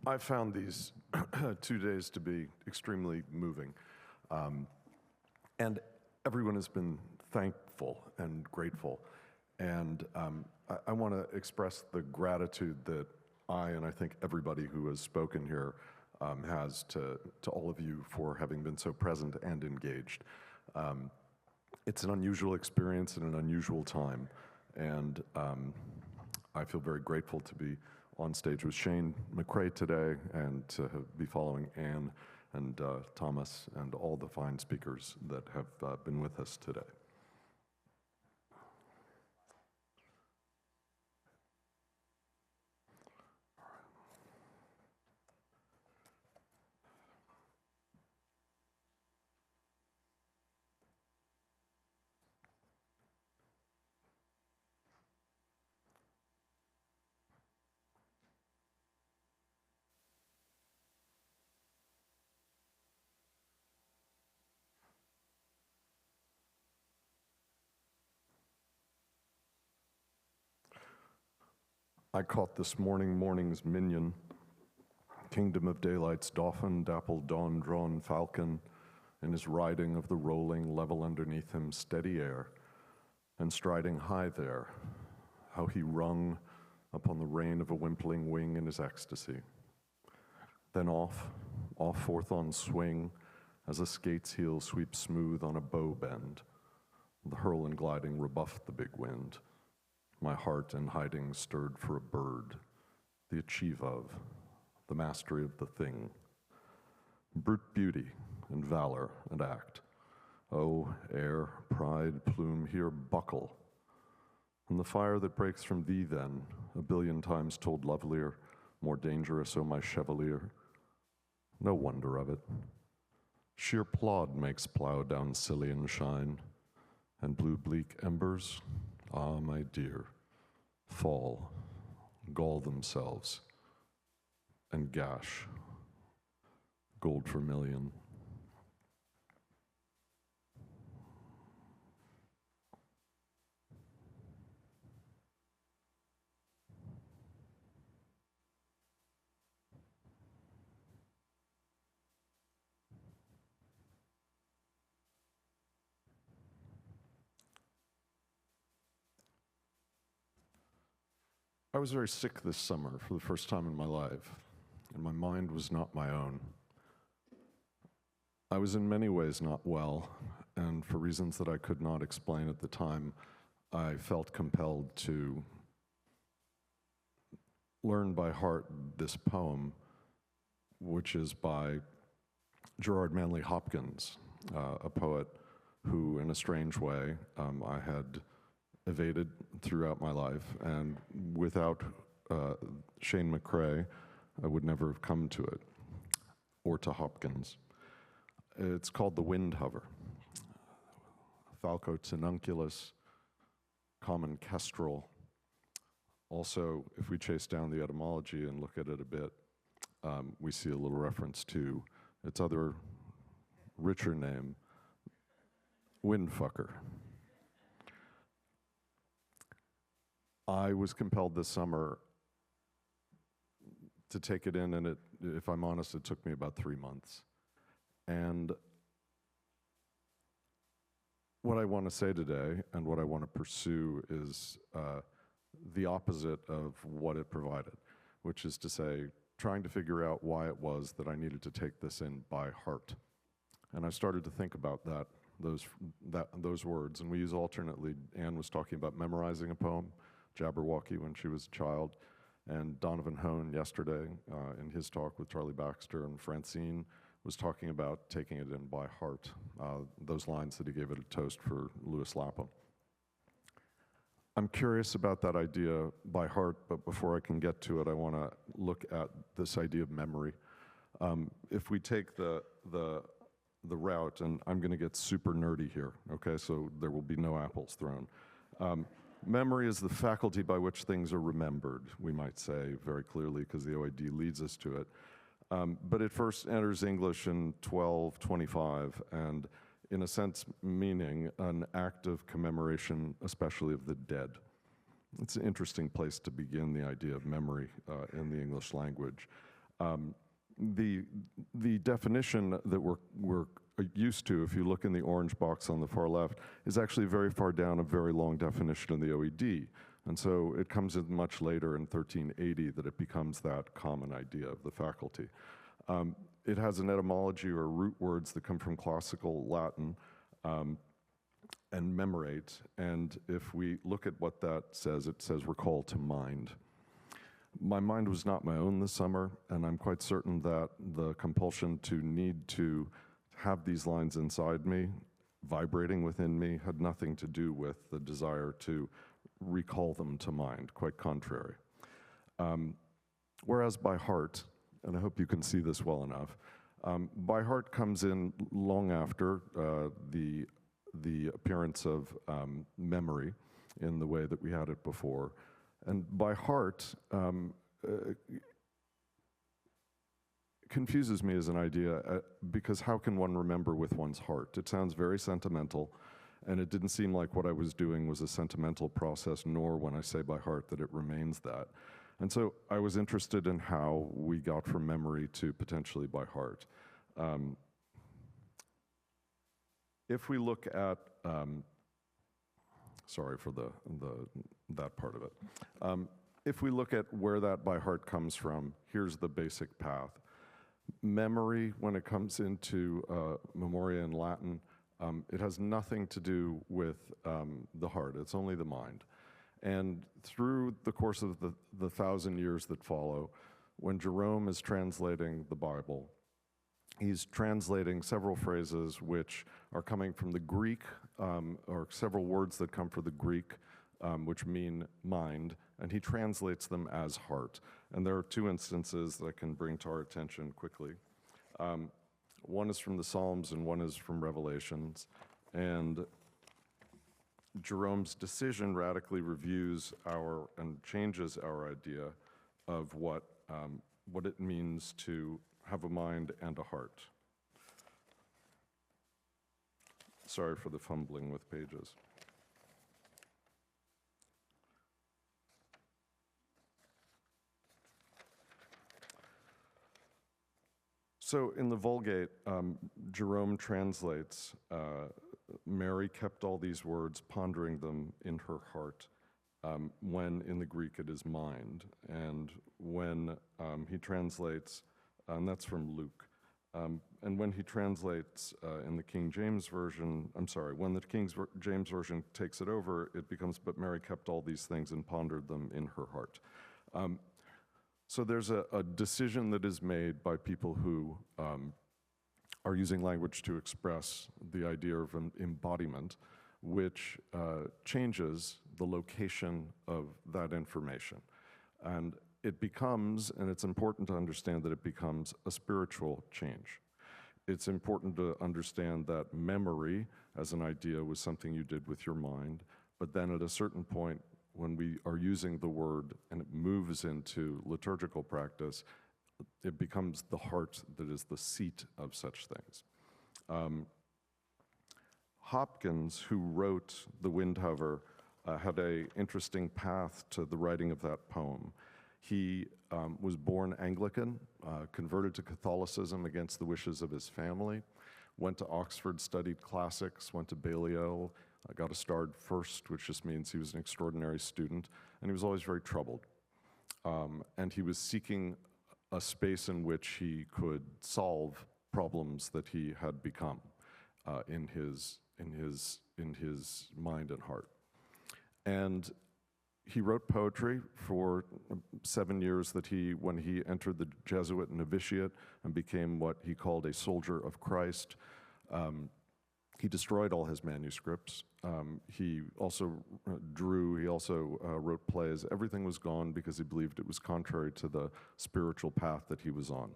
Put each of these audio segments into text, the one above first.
I found these 2 days to be extremely moving. And everyone has been thankful and grateful. And I want to express the gratitude that I, and I think everybody who has spoken here, has to all of you for having been so present and engaged. It's an unusual experience in an unusual time. And I feel very grateful to be on stage with Shane McCrae today and to be following Anne and Thomas and all the fine speakers that have been with us today. I caught this morning's minion, kingdom of daylight's dauphin, dappled dawn-drawn falcon, in his riding of the rolling, level underneath him, steady air, and striding high there, how he rung upon the rein of a wimpling wing in his ecstasy. Then off forth on swing, as a skate's heel sweeps smooth on a bow bend. The hurl and gliding rebuffed the big wind. My heart in hiding stirred for a bird, the achieve of, the mastery of the thing. Brute beauty and valor and act. Oh, air, pride, plume, here buckle. And the fire that breaks from thee then, a billion times told lovelier, more dangerous, oh my Chevillard. No wonder of it. Sheer plod makes plow down Sicilian shine, and blue bleak embers, ah, my dear, fall, gall themselves, and gash, gold vermilion. I was very sick this summer for the first time in my life, and my mind was not my own. I was in many ways not well, and for reasons that I could not explain at the time, I felt compelled to learn by heart this poem, which is by Gerard Manley Hopkins, a poet who, in a strange way, I had evaded throughout my life, and without Shane McCrae, I would never have come to it, or to Hopkins. It's called The Wind Hover. Falco tenunculus, common kestrel. Also, if we chase down the etymology and look at it a bit, we see a little reference to its other richer name, windfucker. I was compelled this summer to take it in, and if I'm honest, it took me about 3 months. And what I want to say today and what I want to pursue is the opposite of what it provided, which is to say, trying to figure out why it was that I needed to take this in by heart. And I started to think about those words, and we use alternately. Anne was talking about memorizing a poem, Jabberwocky, when she was a child, and Donovan Hone yesterday in his talk with Charlie Baxter, and Francine was talking about taking it in by heart, those lines that he gave at a toast for Louis Lapham. I'm curious about that idea by heart, but before I can get to it, I want to look at this idea of memory. If we take the route, and I'm going to get super nerdy here, okay, so there will be no apples thrown. Memory is the faculty by which things are remembered, we might say very clearly, because the OID leads us to it. But it first enters English in 1225, and in a sense meaning an act of commemoration, especially of the dead. It's an interesting place to begin the idea of memory in the English language. The definition that we're used to, if you look in the orange box on the far left, is actually very far down a very long definition in the OED. And so it comes in much later in 1380 that it becomes that common idea of the faculty. It has an etymology or root words that come from classical Latin and memorate. And if we look at what that says, it says recall to mind. My mind was not my own this summer, and I'm quite certain that the compulsion to need to have these lines inside me, vibrating within me, had nothing to do with the desire to recall them to mind, quite contrary. Whereas by heart, and I hope you can see this well enough, by heart comes in long after the appearance of memory in the way that we had it before. And by heart confuses me as an idea because how can one remember with one's heart? It sounds very sentimental, and it didn't seem like what I was doing was a sentimental process, nor when I say by heart that it remains that. And so I was interested in how we got from memory to potentially by heart. If we look at, sorry for that part of it. If we look at where that by heart comes from, here's the basic path. Memory, when it comes into memoria in Latin, it has nothing to do with the heart, it's only the mind. And through the course of the 1,000 years that follow, when Jerome is translating the Bible, he's translating several phrases which are coming from the Greek, or several words that come from the Greek, which mean mind, and he translates them as heart. And there are two instances that I can bring to our attention quickly. One is from the Psalms and one is from Revelations. And Jerome's decision radically reviews and changes our idea of what it means to have a mind and a heart. Sorry for the fumbling with pages. So in the Vulgate, Jerome translates, Mary kept all these words, pondering them in her heart, when in the Greek it is mind. And when he translates, and that's from Luke, and when he translates in the King James Version, when the King James Version takes it over, it becomes, but Mary kept all these things and pondered them in her heart. So there's a decision that is made by people who are using language to express the idea of an embodiment, which changes the location of that information. And it becomes, and it's important to understand that it becomes a spiritual change. It's important to understand that memory as an idea was something you did with your mind, but then at a certain point, when we are using the word and it moves into liturgical practice, it becomes the heart that is the seat of such things. Hopkins, who wrote The Windhover, had an interesting path to the writing of that poem. He was born Anglican, converted to Catholicism against the wishes of his family, went to Oxford, studied classics, went to Balliol, got a starred first, which just means he was an extraordinary student, and he was always very troubled. And he was seeking a space in which he could solve problems that he had become in his mind and heart. And he wrote poetry for 7 years when he entered the Jesuit novitiate and became what he called a soldier of Christ. He destroyed all his manuscripts. He also drew, he also wrote plays. Everything was gone because he believed it was contrary to the spiritual path that he was on.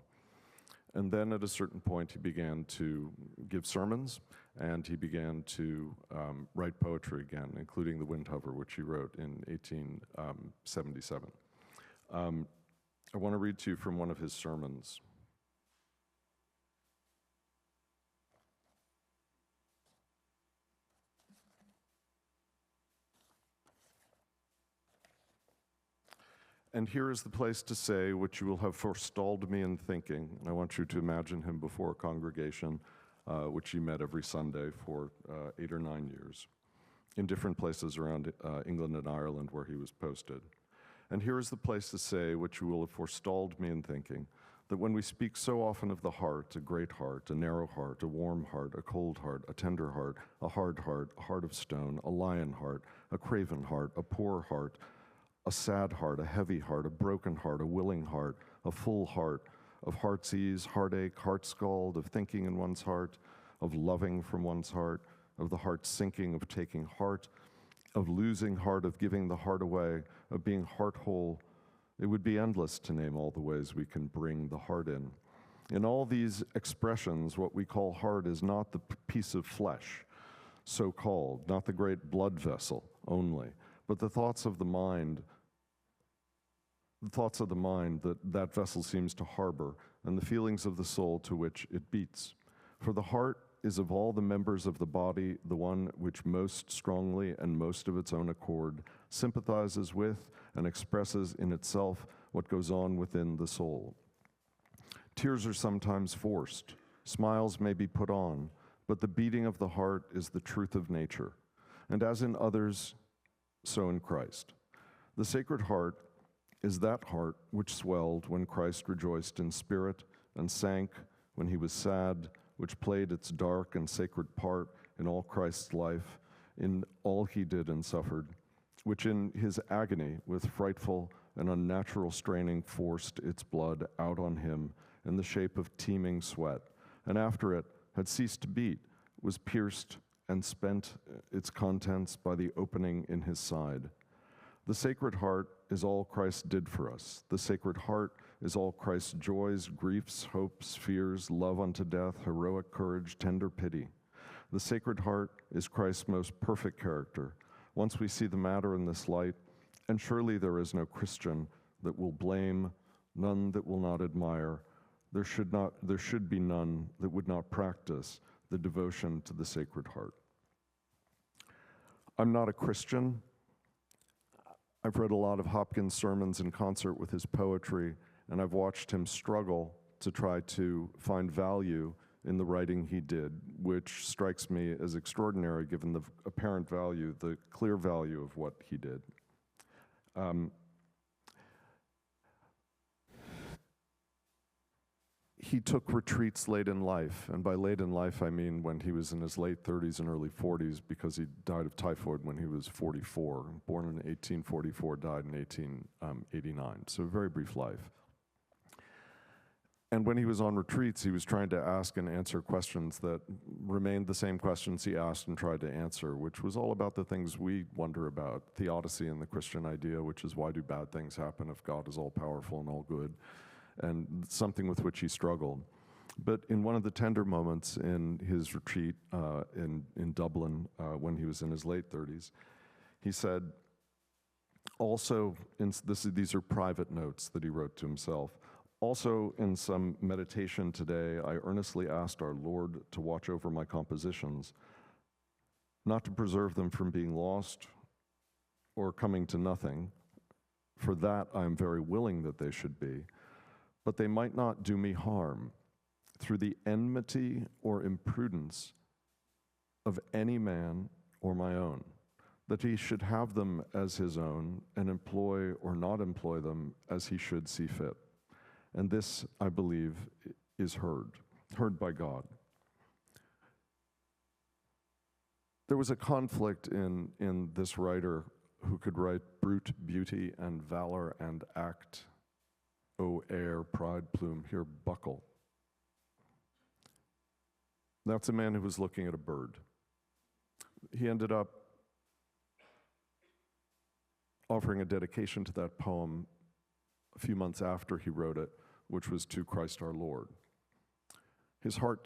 And then at a certain point, he began to give sermons, and he began to write poetry again, including The Windhover, which he wrote in 1877. I want to read to you from one of his sermons. And here is the place to say which you will have forestalled me in thinking. And I want you to imagine him before a congregation, which he met every Sunday for 8 or 9 years, in different places around England and Ireland where he was posted. And here is the place to say which you will have forestalled me in thinking, that when we speak so often of the heart, a great heart, a narrow heart, a warm heart, a cold heart, a tender heart, a heart of stone, a lion heart, a craven heart, a poor heart, a sad heart, a heavy heart, a broken heart, a willing heart, a full heart, of heart's ease, heartache, heart scald, of thinking in one's heart, of loving from one's heart, of the heart sinking, of taking heart, of losing heart, of giving the heart away, of being heart whole. It would be endless to name all the ways we can bring the heart in. In all these expressions, what we call heart is not the piece of flesh, so-called, not the great blood vessel only, but the thoughts of the mind that vessel seems to harbor, and the feelings of the soul to which it beats. For the heart is of all the members of the body the one which most strongly and most of its own accord sympathizes with and expresses in itself what goes on within the soul. Tears are sometimes forced, smiles may be put on, but the beating of the heart is the truth of nature, and as in others, so in Christ. The Sacred Heart is that heart which swelled when Christ rejoiced in spirit and sank when he was sad, which played its dark and sacred part in all Christ's life, in all he did and suffered, which in his agony with frightful and unnatural straining forced its blood out on him in the shape of teeming sweat, and after it had ceased to beat, was pierced and spent its contents by the opening in his side. The Sacred Heart is all Christ did for us. The Sacred Heart is all Christ's joys, griefs, hopes, fears, love unto death, heroic courage, tender pity. The Sacred Heart is Christ's most perfect character. Once we see the matter in this light, and surely there is no Christian that will blame, none that will not admire, there should be none that would not practice the devotion to the Sacred Heart. I'm not a Christian. I've read a lot of Hopkins' sermons in concert with his poetry, and I've watched him struggle to try to find value in the writing he did, which strikes me as extraordinary given the apparent value, the clear value of what he did. He took retreats late in life, and by late in life I mean when he was in his late 30s and early 40s, because he died of typhoid when he was 44, born in 1844, died in 1889, so a very brief life. And when he was on retreats, he was trying to ask and answer questions that remained the same questions he asked and tried to answer, which was all about the things we wonder about, theodicy and the Christian idea, which is why do bad things happen if God is all-powerful and all good, and something with which he struggled. But in one of the tender moments in his retreat in Dublin, when he was in his late 30s, he said, also, these are private notes that he wrote to himself, also in some meditation today, I earnestly asked our Lord to watch over my compositions, not to preserve them from being lost or coming to nothing. For that I am very willing that they should be, but they might not do me harm through the enmity or imprudence of any man or my own, that he should have them as his own and employ or not employ them as he should see fit. And this, I believe, is heard by God. There was a conflict in this writer who could write brute beauty and valor and act, O air, pride, plume, here buckle. That's a man who was looking at a bird. He ended up offering a dedication to that poem a few months after he wrote it, which was to Christ our Lord. His heart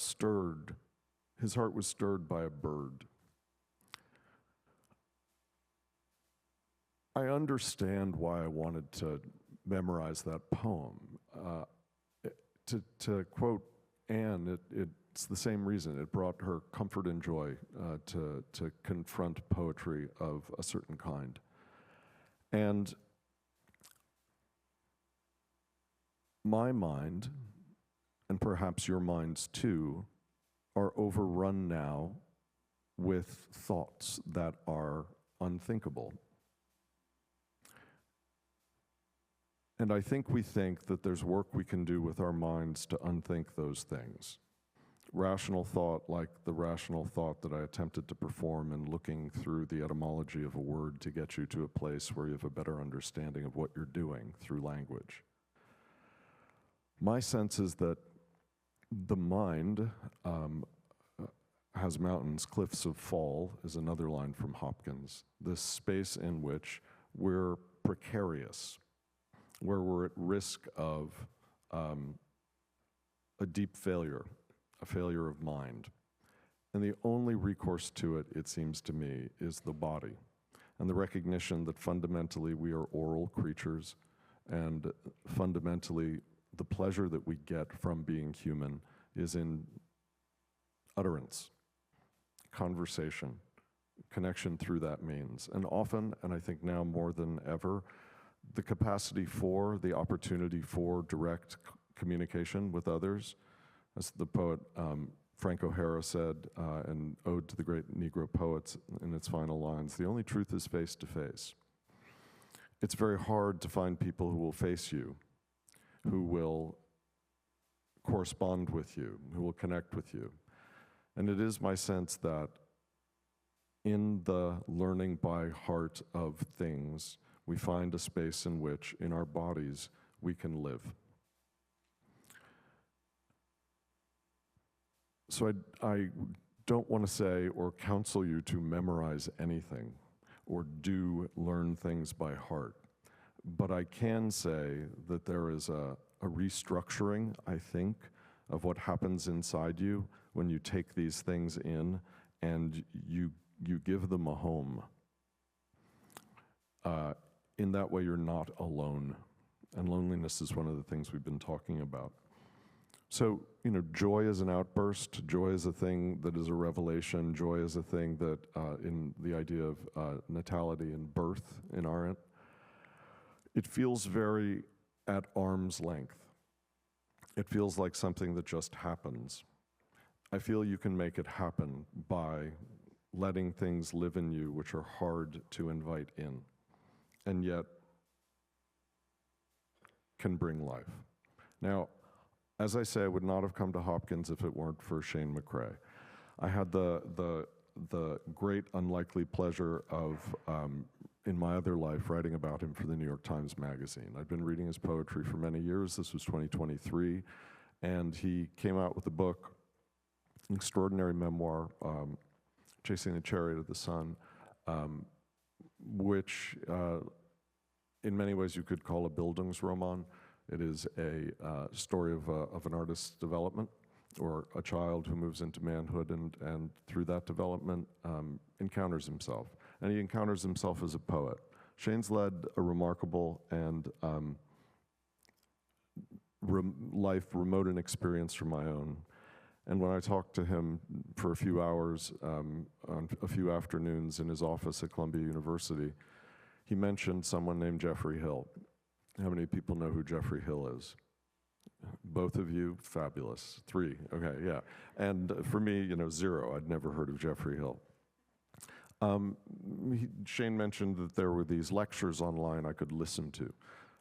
was stirred by a bird. I understand why I wanted to memorize that poem. To quote Anne, it's the same reason. It brought her comfort and joy to confront poetry of a certain kind. And my mind, and perhaps your minds too, are overrun now with thoughts that are unthinkable. And I think we think that there's work we can do with our minds to unthink those things. Rational thought, like the rational thought that I attempted to perform in looking through the etymology of a word to get you to a place where you have a better understanding of what you're doing through language. My sense is that the mind has mountains, cliffs of fall is another line from Hopkins, this space in which we're precarious, where we're at risk of a deep failure, a failure of mind. And the only recourse to it, it seems to me, is the body, and the recognition that fundamentally we are oral creatures, and fundamentally the pleasure that we get from being human is in utterance, conversation, connection through that means. And often, and I think now more than ever, the capacity for, the opportunity for direct communication with others, as the poet Frank O'Hara said in Ode to the Great Negro Poets in its final lines, the only truth is face to face. It's very hard to find people who will face you, who will correspond with you, who will connect with you. And it is my sense that in the learning by heart of things, we find a space in which, in our bodies, we can live. So I don't want to say or counsel you to memorize anything or do learn things by heart. But I can say that there is a restructuring, I think, of what happens inside you when you take these things in and you give them a home. In that way, you're not alone. And loneliness is one of the things we've been talking about. So, joy is an outburst. Joy is a thing that is a revelation. Joy is a thing that, in the idea of natality and birth in Arendt, it feels very at arm's length. It feels like something that just happens. I feel you can make it happen by letting things live in you which are hard to invite in, and yet can bring life. Now, as I say, I would not have come to Hopkins if it weren't for Shane McCrae. I had the great unlikely pleasure of, in my other life, writing about him for the New York Times Magazine. I'd been reading his poetry for many years. This was 2023, and he came out with a book, an extraordinary memoir, Chasing the Chariot of the Sun, which in many ways you could call a Bildungsroman. It is a story of an artist's development, or a child who moves into manhood and through that development encounters himself. And he encounters himself as a poet. Shane's led a remarkable and life remote in experience from my own. And when I talked to him for a few hours, on a few afternoons in his office at Columbia University, he mentioned someone named Geoffrey Hill. How many people know who Geoffrey Hill is? Both of you? Fabulous. 3, okay, yeah. And for me, 0. I'd never heard of Geoffrey Hill. Shane mentioned that there were these lectures online I could listen to.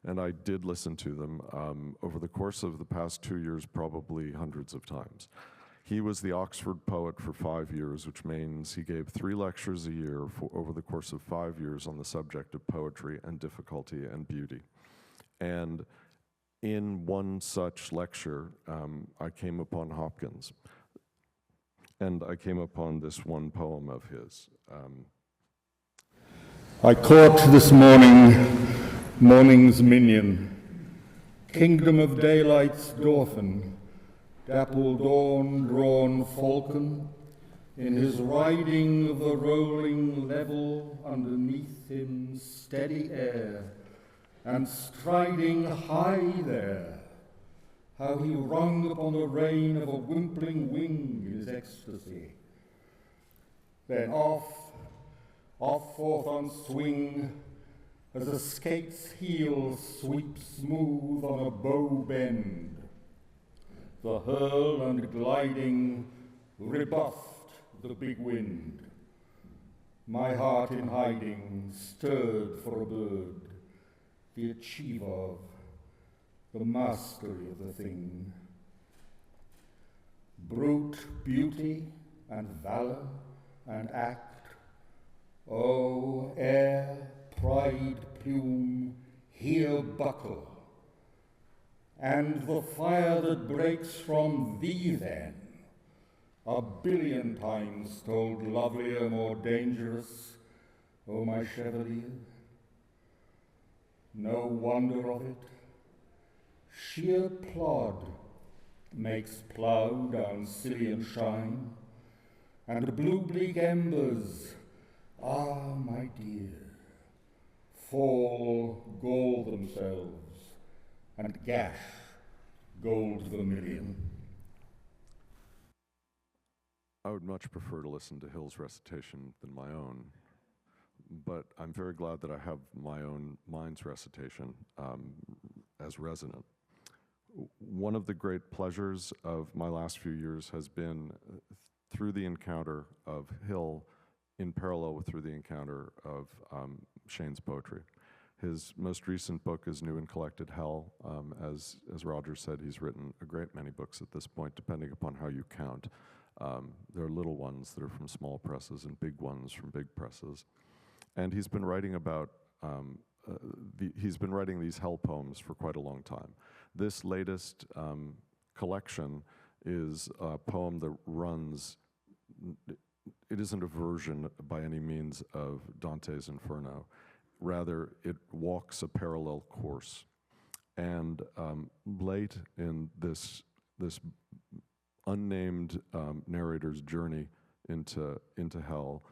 And I did listen to them over the course of the past 2 years, probably hundreds of times. He was the Oxford poet for 5 years, which means he gave 3 lectures a year over the course of 5 years on the subject of poetry and difficulty and beauty. And in one such lecture, I came upon Hopkins. And I came upon this one poem of his. I caught this morning's minion, kingdom of daylight's dauphin, dappled dawn-drawn falcon, in his riding of the rolling level underneath him steady air, and striding high there, how he rung upon the rein of a wimpling wing in his ecstasy. Then off forth on swing, as a skate's heel sweeps smooth on a bow bend. The hurl and gliding rebuffed the big wind. My heart in hiding stirred for a bird, the achiever, the mastery of the thing. Brute beauty and valor and act, oh, air, pride, plume, here buckle, and the fire that breaks from thee then, a billion times told lovelier, more dangerous, O my Chevillard. No wonder of it, sheer plod makes plough down Sicilian shine, and blue bleak embers, ah, my dear, fall gall themselves, and gash gold vermilion. I would much prefer to listen to Hill's recitation than my own, but I'm very glad that I have my own mind's recitation as resonant. One of the great pleasures of my last few years has been through the encounter of Hill in parallel through the encounter of Shane's poetry. His most recent book is New and Collected Hell. As Roger said, he's written a great many books at this point, depending upon how you count. There are little ones that are from small presses and big ones from big presses. And he's been writing about, he's been writing these hell poems for quite a long time. This latest collection is a poem that runs, it isn't a version by any means of Dante's Inferno. Rather, it walks a parallel course. And late in this unnamed narrator's journey into hell,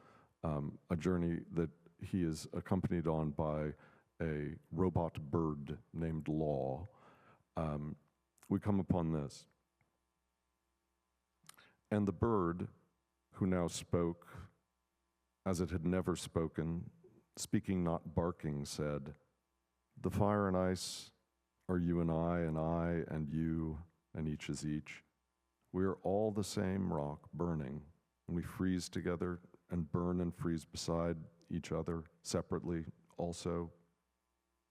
a journey that he is accompanied on by a robot bird named Law, we come upon this. And the bird, who now spoke as it had never spoken, speaking not barking, said, "The fire and ice are you and I and you, and each is each. We are all the same rock burning, and we freeze together and burn and freeze beside each other, separately also,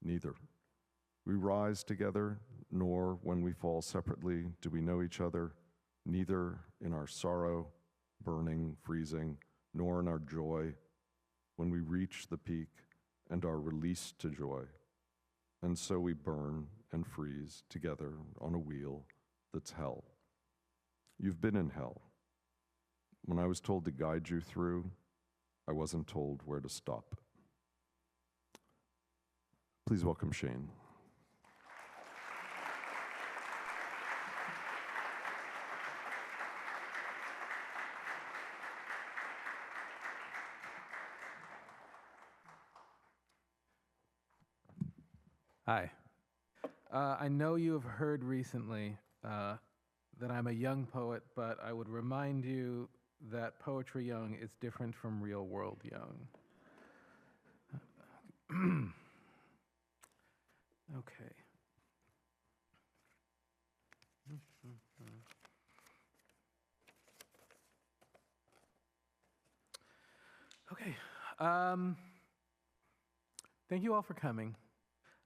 neither. We rise together, nor when we fall separately do we know each other, neither in our sorrow, burning, freezing, nor in our joy, when we reach the peak and are released to joy. And so we burn and freeze together on a wheel that's hell. You've been in hell. When I was told to guide you through, I wasn't told where to stop." Please welcome Shane. Hi. I know you have heard recently that I'm a young poet, but I would remind you that poetry young is different from real world young. Okay. Okay. Thank you all for coming.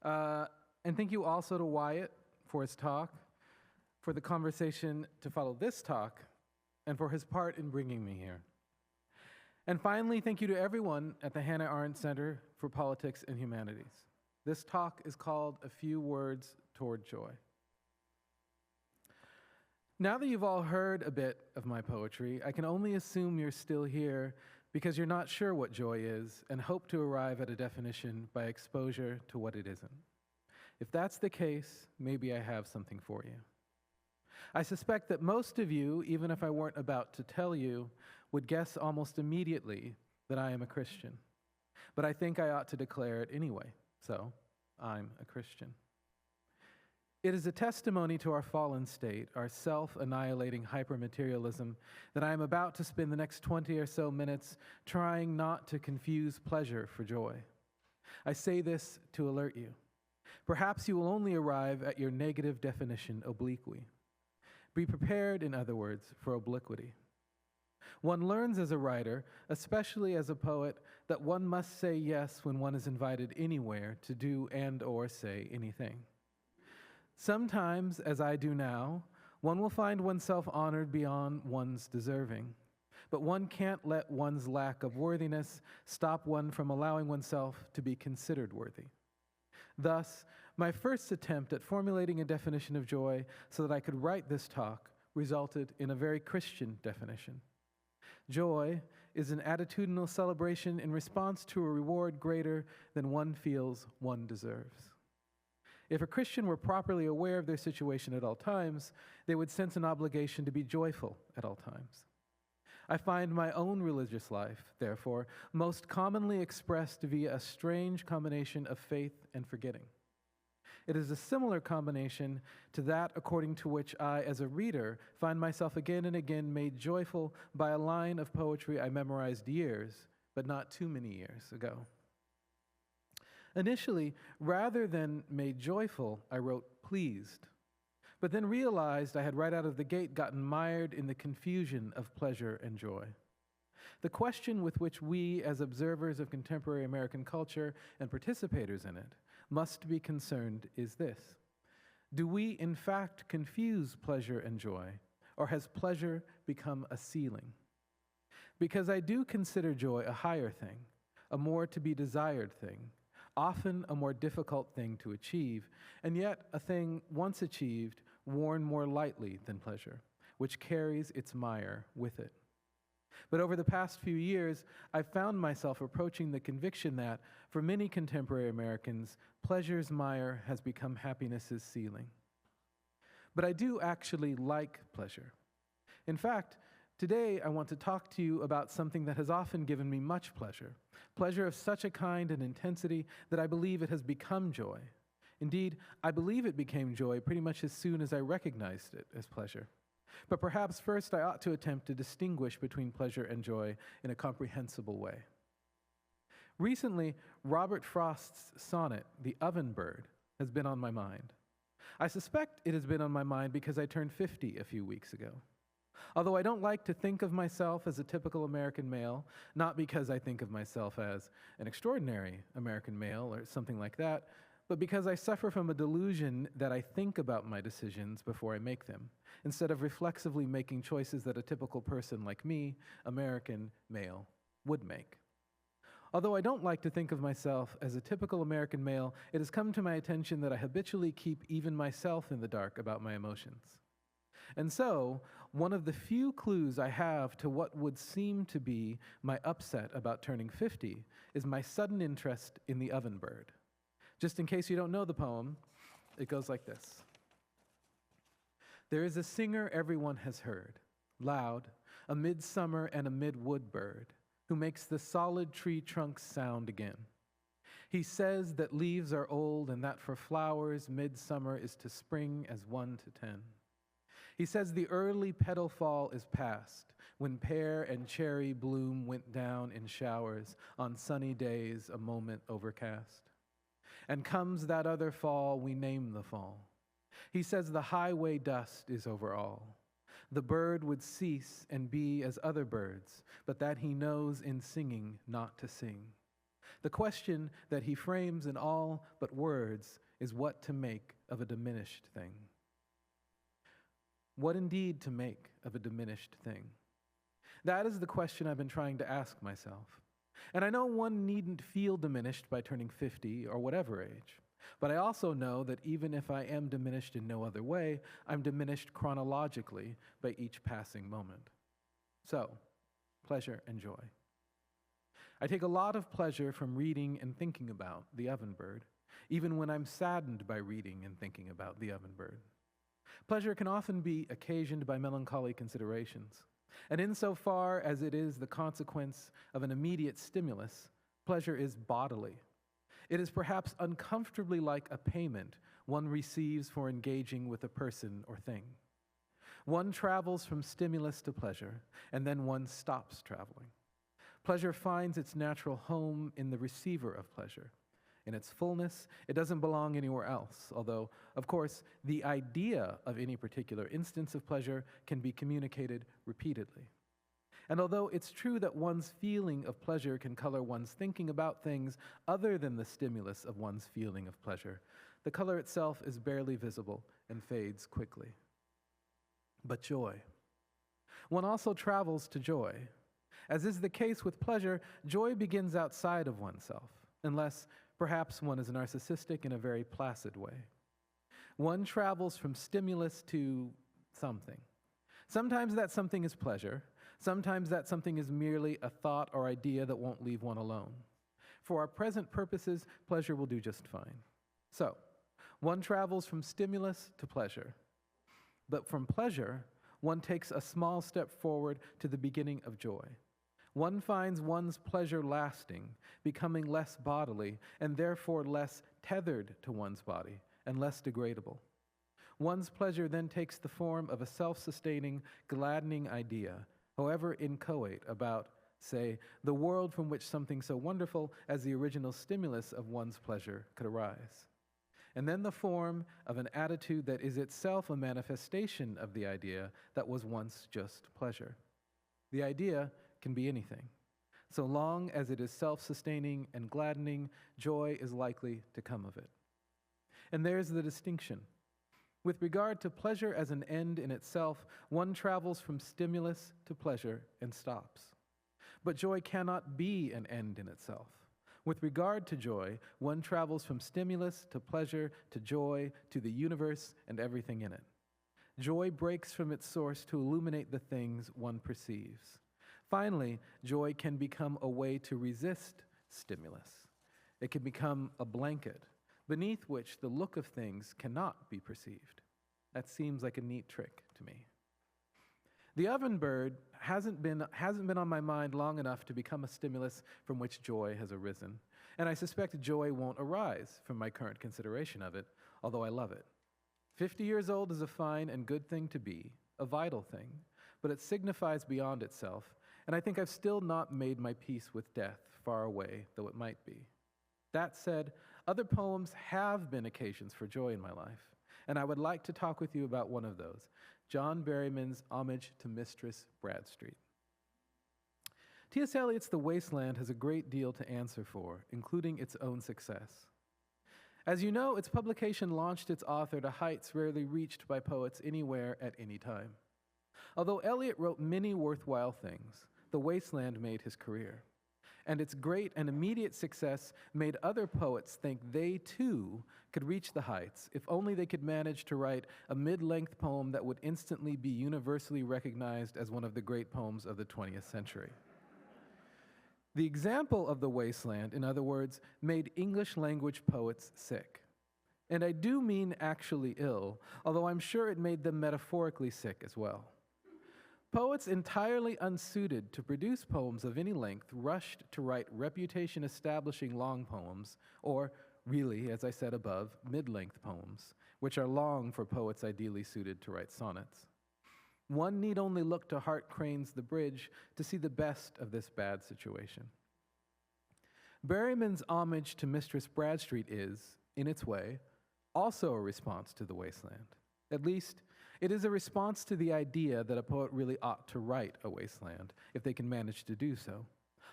And thank you also to Wyatt for his talk, for the conversation to follow this talk, and for his part in bringing me here. And finally, thank you to everyone at the Hannah Arendt Center for Politics and Humanities. This talk is called A Few Words Toward Joy. Now that you've all heard a bit of my poetry, I can only assume you're still here because you're not sure what joy is and hope to arrive at a definition by exposure to what it isn't. If that's the case, maybe I have something for you. I suspect that most of you, even if I weren't about to tell you, would guess almost immediately that I am a Christian. But I think I ought to declare it anyway, so I'm a Christian. It is a testimony to our fallen state, our self-annihilating hypermaterialism, that I am about to spend the next 20 or so minutes trying not to confuse pleasure for joy. I say this to alert you. Perhaps you will only arrive at your negative definition obliquely. Be prepared, in other words, for obliquity. One learns as a writer, especially as a poet, that one must say yes when one is invited anywhere to do and or say anything. Sometimes, as I do now, one will find oneself honored beyond one's deserving. But one can't let one's lack of worthiness stop one from allowing oneself to be considered worthy. Thus, my first attempt at formulating a definition of joy so that I could write this talk resulted in a very Christian definition. Joy is an attitudinal celebration in response to a reward greater than one feels one deserves. If a Christian were properly aware of their situation at all times, they would sense an obligation to be joyful at all times. I find my own religious life, therefore, most commonly expressed via a strange combination of faith and forgetting. It is a similar combination to that according to which I, as a reader, find myself again and again made joyful by a line of poetry I memorized years, but not too many years ago. Initially, rather than made joyful, I wrote pleased, but then realized I had right out of the gate gotten mired in the confusion of pleasure and joy. The question with which we, as observers of contemporary American culture and participators in it, must be concerned is this: do we in fact confuse pleasure and joy, or has pleasure become a ceiling? Because I do consider joy a higher thing, a more to be desired thing, often a more difficult thing to achieve, and yet a thing once achieved worn more lightly than pleasure, which carries its mire with it. But over the past few years, I've found myself approaching the conviction that, for many contemporary Americans, pleasure's mire has become happiness's ceiling. But I do actually like pleasure. In fact, today I want to talk to you about something that has often given me much pleasure, pleasure of such a kind and intensity that I believe it has become joy. Indeed, I believe it became joy pretty much as soon as I recognized it as pleasure. But perhaps first I ought to attempt to distinguish between pleasure and joy in a comprehensible way. Recently, Robert Frost's sonnet, The Oven Bird, has been on my mind. I suspect it has been on my mind because I turned 50 a few weeks ago. Although I don't like to think of myself as a typical American male, not because I think of myself as an extraordinary American male or something like that, but because I suffer from a delusion that I think about my decisions before I make them, instead of reflexively making choices that a typical person like me, American male, would make. Although I don't like to think of myself as a typical American male, it has come to my attention that I habitually keep even myself in the dark about my emotions. And so, one of the few clues I have to what would seem to be my upset about turning 50 is my sudden interest in the oven bird. Just in case you don't know the poem, it goes like this. There is a singer everyone has heard, loud, a midsummer and a midwood bird, who makes the solid tree trunks sound again. He says that leaves are old and that for flowers midsummer is to spring as 1 to 10. He says the early petal fall is past, when pear and cherry bloom went down in showers on sunny days a moment overcast. And comes that other fall we name the fall. He says the highway dust is over all. The bird would cease and be as other birds, but that he knows in singing not to sing. The question that he frames in all but words is what to make of a diminished thing. What indeed to make of a diminished thing? That is the question I've been trying to ask myself. And I know one needn't feel diminished by turning 50 or whatever age. But I also know that even if I am diminished in no other way, I'm diminished chronologically by each passing moment. So, pleasure and joy. I take a lot of pleasure from reading and thinking about the oven bird, even when I'm saddened by reading and thinking about the oven bird. Pleasure can often be occasioned by melancholy considerations, and insofar as it is the consequence of an immediate stimulus, pleasure is bodily. It is perhaps uncomfortably like a payment one receives for engaging with a person or thing. One travels from stimulus to pleasure, and then one stops traveling. Pleasure finds its natural home in the receiver of pleasure. In its fullness, it doesn't belong anywhere else, although, of course, the idea of any particular instance of pleasure can be communicated repeatedly. And although it's true that one's feeling of pleasure can color one's thinking about things other than the stimulus of one's feeling of pleasure, the color itself is barely visible and fades quickly. But joy. One also travels to joy. As is the case with pleasure, joy begins outside of oneself, unless perhaps one is narcissistic in a very placid way. One travels from stimulus to something. Sometimes that something is pleasure. Sometimes that something is merely a thought or idea that won't leave one alone. For our present purposes, pleasure will do just fine. So, one travels from stimulus to pleasure. But from pleasure, one takes a small step forward to the beginning of joy. One finds one's pleasure lasting, becoming less bodily, and therefore less tethered to one's body and less degradable. One's pleasure then takes the form of a self-sustaining, gladdening idea, however inchoate, about, say, the world from which something so wonderful as the original stimulus of one's pleasure could arise. And then the form of an attitude that is itself a manifestation of the idea that was once just pleasure. The idea can be anything. So long as it is self-sustaining and gladdening, joy is likely to come of it. And there's the distinction. With regard to pleasure as an end in itself, one travels from stimulus to pleasure and stops. But joy cannot be an end in itself. With regard to joy, one travels from stimulus to pleasure to joy to the universe and everything in it. Joy breaks from its source to illuminate the things one perceives. Finally, joy can become a way to resist stimulus. It can become a blanket beneath which the look of things cannot be perceived. That seems like a neat trick to me. The oven bird hasn't been on my mind long enough to become a stimulus from which joy has arisen, and I suspect joy won't arise from my current consideration of it, although I love it. 50 years old is a fine and good thing to be, a vital thing, but it signifies beyond itself, and I think I've still not made my peace with death, far away though it might be. That said, other poems have been occasions for joy in my life, and I would like to talk with you about one of those, John Berryman's Homage to Mistress Bradstreet. T.S. Eliot's The Wasteland has a great deal to answer for, including its own success. As you know, its publication launched its author to heights rarely reached by poets anywhere at any time. Although Eliot wrote many worthwhile things, The Wasteland made his career. And its great and immediate success made other poets think they, too, could reach the heights if only they could manage to write a mid-length poem that would instantly be universally recognized as one of the great poems of the 20th century. The example of The Wasteland, in other words, made English-language poets sick. And I do mean actually ill, although I'm sure it made them metaphorically sick as well. Poets entirely unsuited to produce poems of any length rushed to write reputation-establishing long poems, or really, as I said above, mid-length poems, which are long for poets ideally suited to write sonnets. One need only look to Hart Crane's The Bridge to see the best of this bad situation. Berryman's Homage to Mistress Bradstreet is, in its way, also a response to The Wasteland. At least, it is a response to the idea that a poet really ought to write a wasteland, if they can manage to do so.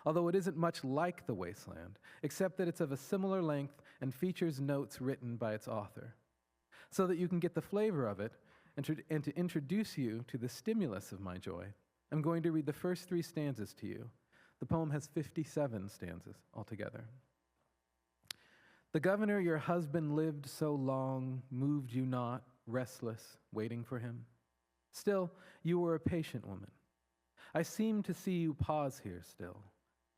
Although it isn't much like The Wasteland, except that it's of a similar length and features notes written by its author. So that you can get the flavor of it, and to introduce you to the stimulus of my joy, I'm going to read the first 3 stanzas to you. The poem has 57 stanzas altogether. The governor your husband lived so long, moved you not, restless, waiting for him? Still, you were a patient woman. I seem to see you pause here still.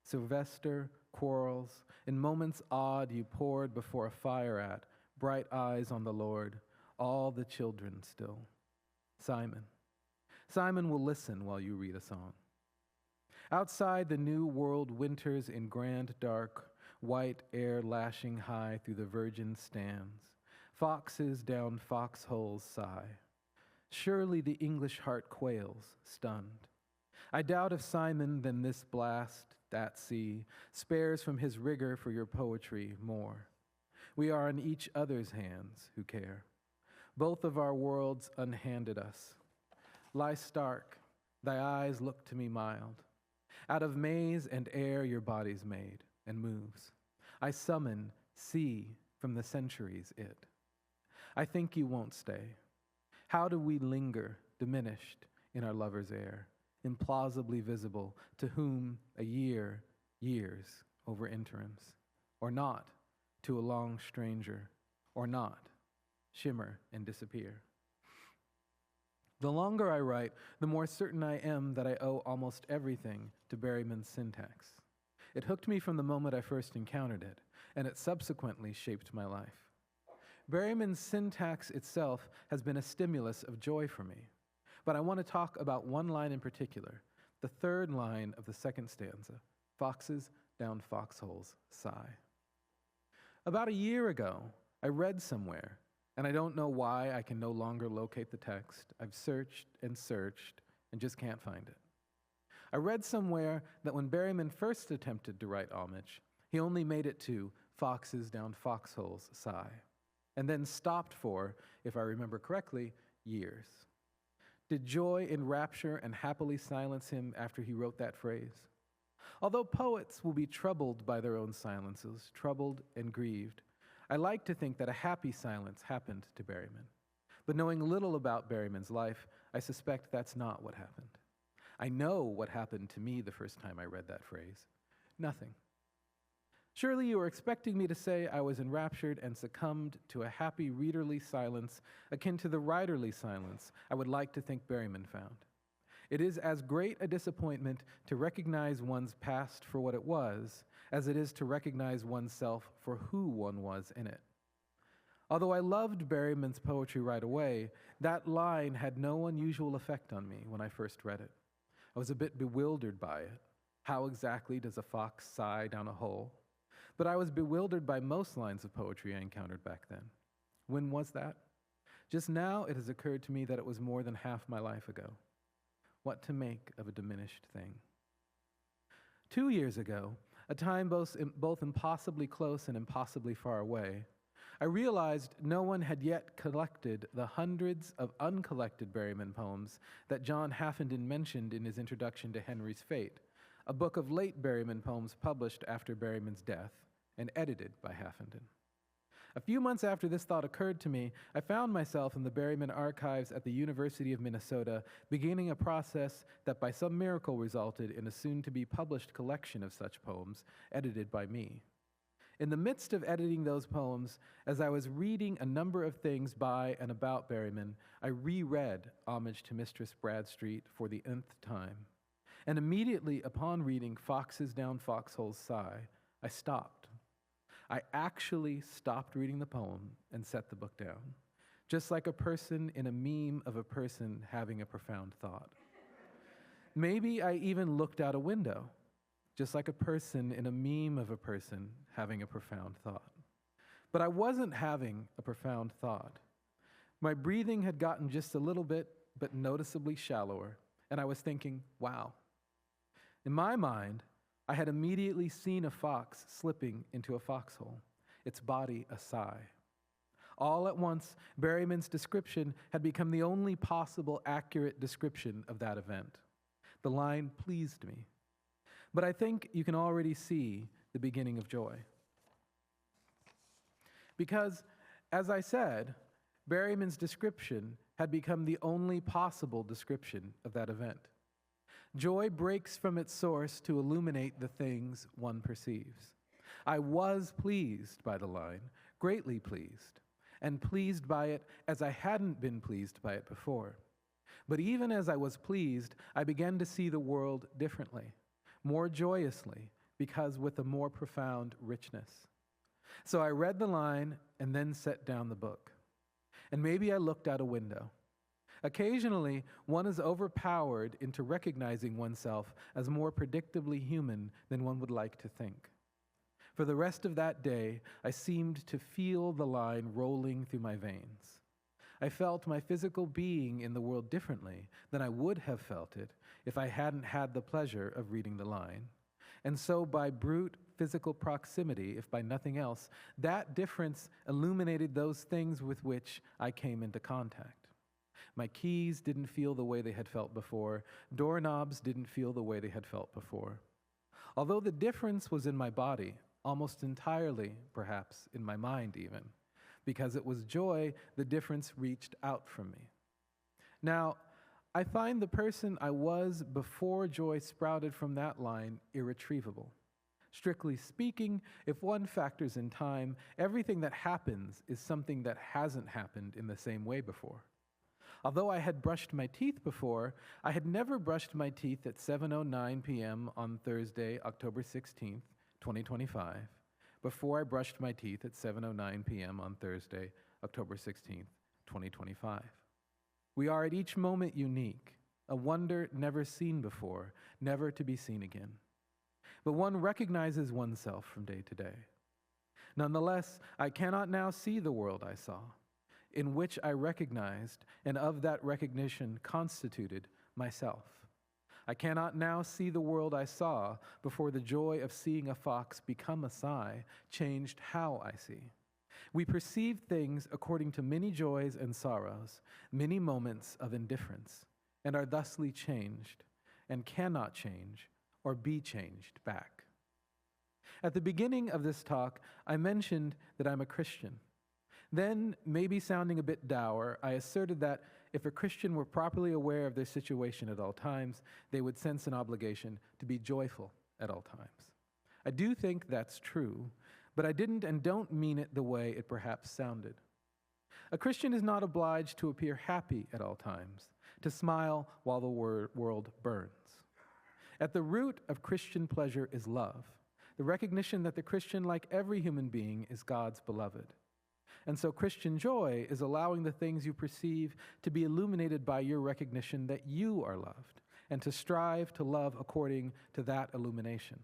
Sylvester, quarrels, in moments odd you poured before a fire at, bright eyes on the Lord, all the children still. Simon. Simon will listen while you read a song. Outside the new world winters in grand dark, white air lashing high through the virgin stands. Foxes down foxholes sigh. Surely the English heart quails, stunned. I doubt if Simon than this blast, that sea, spares from his rigor for your poetry more. We are in each other's hands who care. Both of our worlds unhanded us. Lie stark, thy eyes look to me mild. Out of maze and air your body's made and moves. I summon, see from the centuries it. I think you won't stay. How do we linger, diminished in our lover's air, implausibly visible, to whom a year, years over interims, or not, to a long stranger, or not, shimmer and disappear. The longer I write, the more certain I am that I owe almost everything to Berryman's syntax. It hooked me from the moment I first encountered it, and it subsequently shaped my life. Berryman's syntax itself has been a stimulus of joy for me, but I want to talk about one line in particular, the third line of the second stanza, foxes down foxholes sigh. About a year ago, I read somewhere, and I don't know why I can no longer locate the text. I've searched and just can't find it. I read somewhere that when Berryman first attempted to write homage, he only made it to foxes down foxholes sigh, and then stopped for, if I remember correctly, years. Did joy enrapture and happily silence him after he wrote that phrase? Although poets will be troubled by their own silences, troubled and grieved, I like to think that a happy silence happened to Berryman. But knowing little about Berryman's life, I suspect that's not what happened. I know what happened to me the first time I read that phrase. Nothing. Surely you are expecting me to say I was enraptured and succumbed to a happy readerly silence akin to the writerly silence I would like to think Berryman found. It is as great a disappointment to recognize one's past for what it was as it is to recognize oneself for who one was in it. Although I loved Berryman's poetry right away, that line had no unusual effect on me when I first read it. I was a bit bewildered by it. How exactly does a fox sigh down a hole? But I was bewildered by most lines of poetry I encountered back then. When was that? Just now it has occurred to me that it was more than half my life ago. What to make of a diminished thing? 2 years ago, a time both impossibly close and impossibly far away, I realized no one had yet collected the hundreds of uncollected Berryman poems that John Haffenden mentioned in his introduction to Henry's Fate, a book of late Berryman poems published after Berryman's death and edited by Haffenden. A few months after this thought occurred to me, I found myself in the Berryman archives at the University of Minnesota, beginning a process that by some miracle resulted in a soon-to-be published collection of such poems, edited by me. In the midst of editing those poems, as I was reading a number of things by and about Berryman, I reread Homage to Mistress Bradstreet for the nth time. And immediately upon reading Foxes Down Foxholes Sigh, I stopped. I actually stopped reading the poem and set the book down, just like a person in a meme of a person having a profound thought. Maybe I even looked out a window, just like a person in a meme of a person having a profound thought. But I wasn't having a profound thought. My breathing had gotten just a little bit, but noticeably shallower, and I was thinking, wow. In my mind, I had immediately seen a fox slipping into a foxhole, its body a sigh. All at once, Berryman's description had become the only possible accurate description of that event. The line pleased me. But I think you can already see the beginning of joy. Because, as I said, Berryman's description had become the only possible description of that event. Joy breaks from its source to illuminate the things one perceives. I was pleased by the line, greatly pleased, and pleased by it as I hadn't been pleased by it before. But even as I was pleased, I began to see the world differently, more joyously, because with a more profound richness. So I read the line and then set down the book. And maybe I looked out a window. Occasionally, one is overpowered into recognizing oneself as more predictably human than one would like to think. For the rest of that day, I seemed to feel the line rolling through my veins. I felt my physical being in the world differently than I would have felt it if I hadn't had the pleasure of reading the line. And so by brute physical proximity, if by nothing else, that difference illuminated those things with which I came into contact. My keys didn't feel the way they had felt before. Doorknobs didn't feel the way they had felt before. Although the difference was in my body, almost entirely, perhaps, in my mind even. Because it was joy, the difference reached out from me. Now, I find the person I was before joy sprouted from that line irretrievable. Strictly speaking, if one factors in time, everything that happens is something that hasn't happened in the same way before. Although I had brushed my teeth before, I had never brushed my teeth at 7:09 p.m. on Thursday, October 16th, 2025, before I brushed my teeth at 7:09 p.m. on Thursday, October 16th, 2025. We are at each moment unique, a wonder never seen before, never to be seen again. But one recognizes oneself from day to day. Nonetheless, I cannot now see the world I saw, in which I recognized, and of that recognition constituted myself. I cannot now see the world I saw before the joy of seeing a fox become a sigh changed how I see. We perceive things according to many joys and sorrows, many moments of indifference, and are thusly changed, and cannot change or be changed back. At the beginning of this talk, I mentioned that I'm a Christian. Then, maybe sounding a bit dour, I asserted that if a Christian were properly aware of their situation at all times, they would sense an obligation to be joyful at all times. I do think that's true, but I didn't and don't mean it the way it perhaps sounded. A Christian is not obliged to appear happy at all times, to smile while the world burns. At the root of Christian pleasure is love, the recognition that the Christian, like every human being, is God's beloved. And so Christian joy is allowing the things you perceive to be illuminated by your recognition that you are loved, and to strive to love according to that illumination.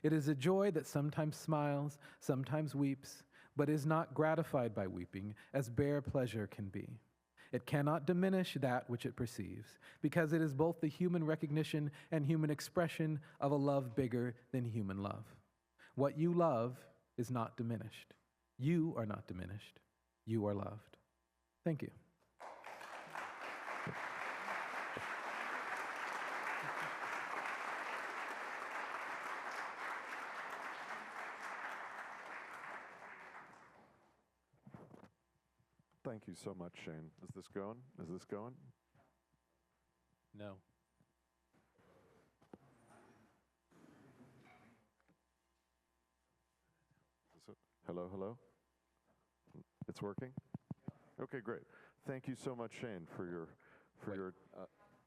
It is a joy that sometimes smiles, sometimes weeps, but is not gratified by weeping, as bare pleasure can be. It cannot diminish that which it perceives, because it is both the human recognition and human expression of a love bigger than human love. What you love is not diminished. You are not diminished. You are loved. Thank you. Thank you so much, Shane. Is this going? Is this going? No. Is it? Hello, hello? It's working? Okay, great. Thank you so much, Shane, for your,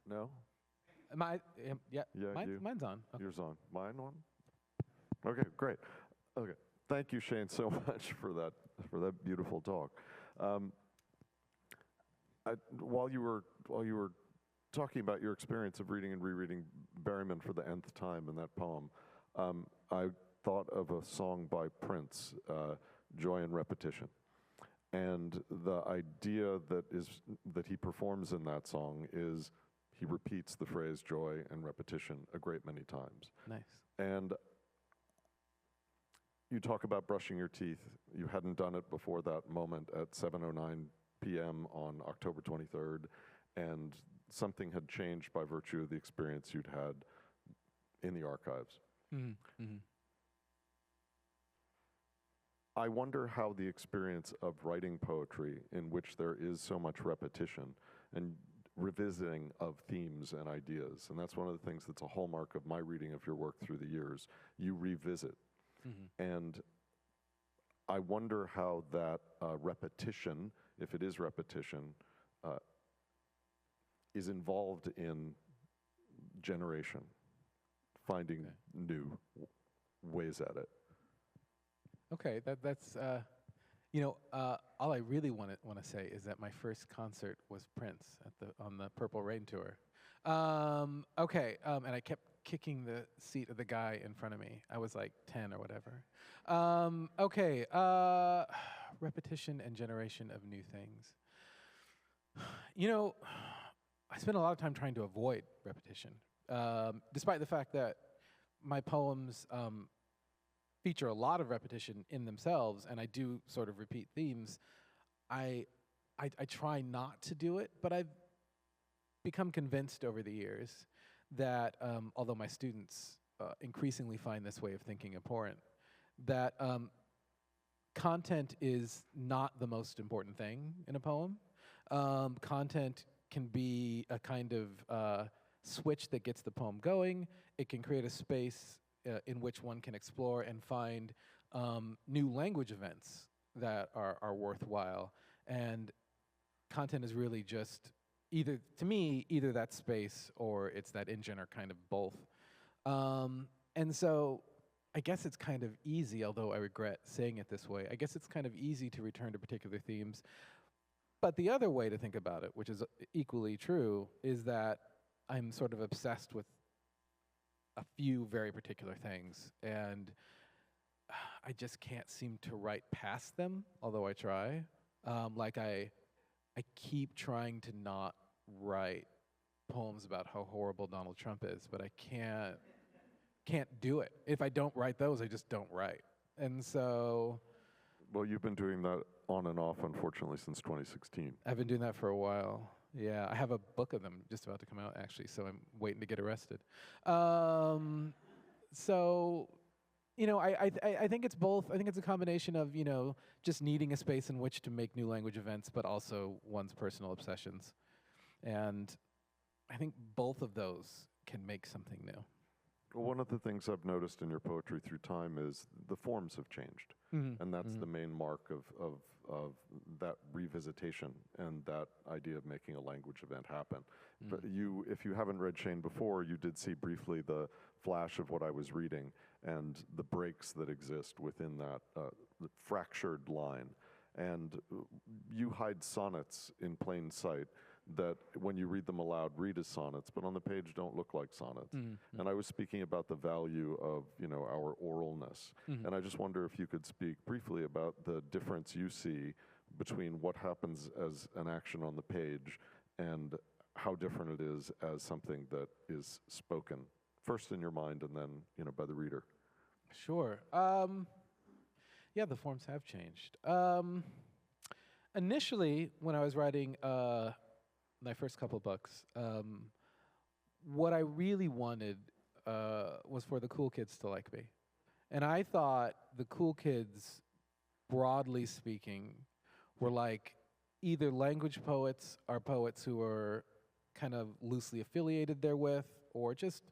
no? Yeah, you. mine's on. Okay. Yours on. Mine on? Okay, great. Okay. Thank you, Shane, so much for that beautiful talk. While you were talking about your experience of reading and rereading Berryman for the nth time in that poem, I thought of a song by Prince, Joy and Repetition. And the idea that he performs in that song is he repeats the phrase joy and repetition a great many times. Nice. And you talk about brushing your teeth. You hadn't done it before that moment at 7:09 p.m. on October 23rd, and something had changed by virtue of the experience you'd had in the archives. Mm-hmm. Mm-hmm. I wonder how the experience of writing poetry, in which there is so much repetition and revisiting of themes and ideas, and that's one of the things that's a hallmark of my reading of your work through the years, you revisit. Mm-hmm. And I wonder how that repetition, if it is repetition, is involved in generation, finding new ways at it. Okay, that's all I really want to say is that my first concert was Prince on the Purple Rain tour. And I kept kicking the seat of the guy in front of me. I was like 10 or whatever. Repetition and generation of new things. I spend a lot of time trying to avoid repetition, despite the fact that my poems feature a lot of repetition in themselves, and I do sort of repeat themes, I try not to do it, but I've become convinced over the years that, although my students increasingly find this way of thinking abhorrent, that content is not the most important thing in a poem. Content can be a kind of switch that gets the poem going. It can create a space in which one can explore and find new language events that are worthwhile. And content is really just either, to me, either that space or it's that engine or kind of both. And so I guess it's kind of easy, although I regret saying it this way, I guess it's kind of easy to return to particular themes. But the other way to think about it, which is equally true, is that I'm sort of obsessed with a few very particular things, and I just can't seem to write past them, although I try. Like I keep trying to not write poems about how horrible Donald Trump is, but I can't do it. If I don't write those, I just don't write. And so... Well, you've been doing that on and off, unfortunately, since 2016. I've been doing that for a while. Yeah, I have a book of them just about to come out, actually, so I'm waiting to get arrested. So, you know, I think it's both. I think it's a combination of, you know, just needing a space in which to make new language events, but also one's personal obsessions. And I think both of those can make something new. Well, one of the things I've noticed in your poetry through time is the forms have changed. Mm-hmm. And that's the main mark of that revisitation and that idea of making a language event happen. But if you haven't read Shane before, you did see briefly the flash of what I was reading and the breaks that exist within that the fractured line. And you hide sonnets in plain sight that when you read them aloud read as sonnets, but on the page don't look like sonnets. Mm-hmm. And I was speaking about the value of, you know, our oralness. Mm-hmm. And I just wonder if you could speak briefly about the difference you see between what happens as an action on the page and how different it is as something that is spoken, first in your mind and then, you know, by the reader. Sure. Yeah, the forms have changed. Initially, when I was writing my first couple books, what I really wanted was for the cool kids to like me. And I thought the cool kids, broadly speaking, were like either language poets or poets who were kind of loosely affiliated therewith, or just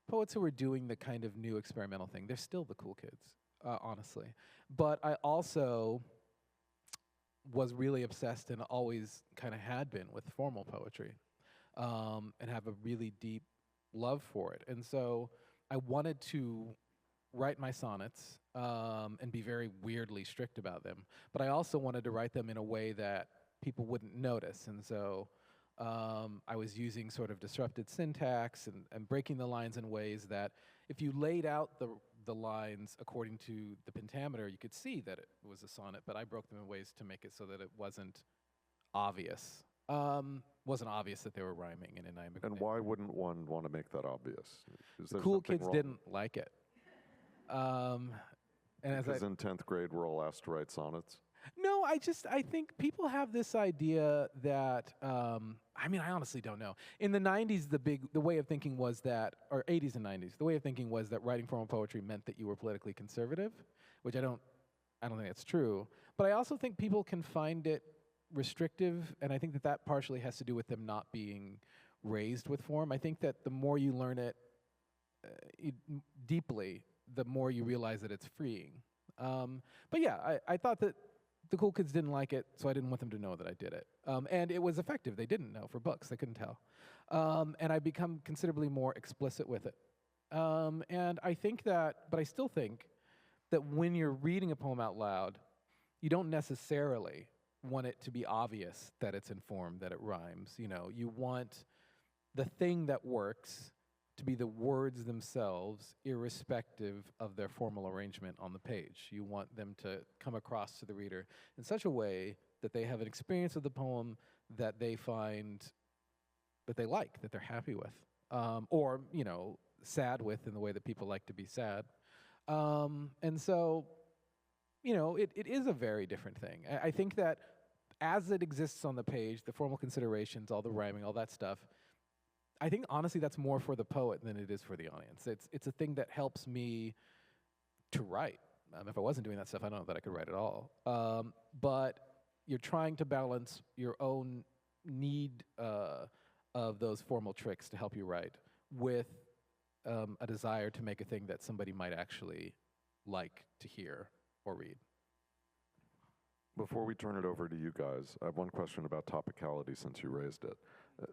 poets who were doing the kind of new experimental thing. They're still the cool kids, honestly. But I also was really obsessed and always kind of had been with formal poetry, and have a really deep love for it. And so I wanted to write my sonnets and be very weirdly strict about them. But I also wanted to write them in a way that people wouldn't notice. And so I was using sort of disrupted syntax and breaking the lines in ways that if you laid out the lines according to the pentameter, you could see that it was a sonnet, but I broke them in ways to make it so that it wasn't obvious. Wasn't obvious that they were rhyming in an iambic. And why wouldn't one want to make that obvious? Is there cool kids wrong? Didn't like it. Because in 10th grade we're all asked to write sonnets? No, I think people have this idea that, I mean, I honestly don't know. In the 90s, the way of thinking was that, or 80s and 90s, the way of thinking was that writing formal poetry meant that you were politically conservative, which I don't think that's true. But I also think people can find it restrictive, and I think that partially has to do with them not being raised with form. I think that the more you learn it deeply, the more you realize that it's freeing. But yeah, I thought that the cool kids didn't like it, so I didn't want them to know that I did it. And it was effective. They didn't know for books. They couldn't tell. And I become considerably more explicit with it. And I think that, but I still think that when you're reading a poem out loud, you don't necessarily want it to be obvious that it's in form, that it rhymes. You know, you want the thing that works to be the words themselves, irrespective of their formal arrangement on the page. You want them to come across to the reader in such a way that they have an experience of the poem that they find that they like, that they're happy with. Or, you know, sad with in the way that people like to be sad. And so, it is a very different thing. I think that as it exists on the page, the formal considerations, all the rhyming, all that stuff, I think honestly that's more for the poet than it is for the audience. It's a thing that helps me to write. If I wasn't doing that stuff, I don't know that I could write at all. But you're trying to balance your own need of those formal tricks to help you write with a desire to make a thing that somebody might actually like to hear or read. Before we turn it over to you guys, I have one question about topicality since you raised it.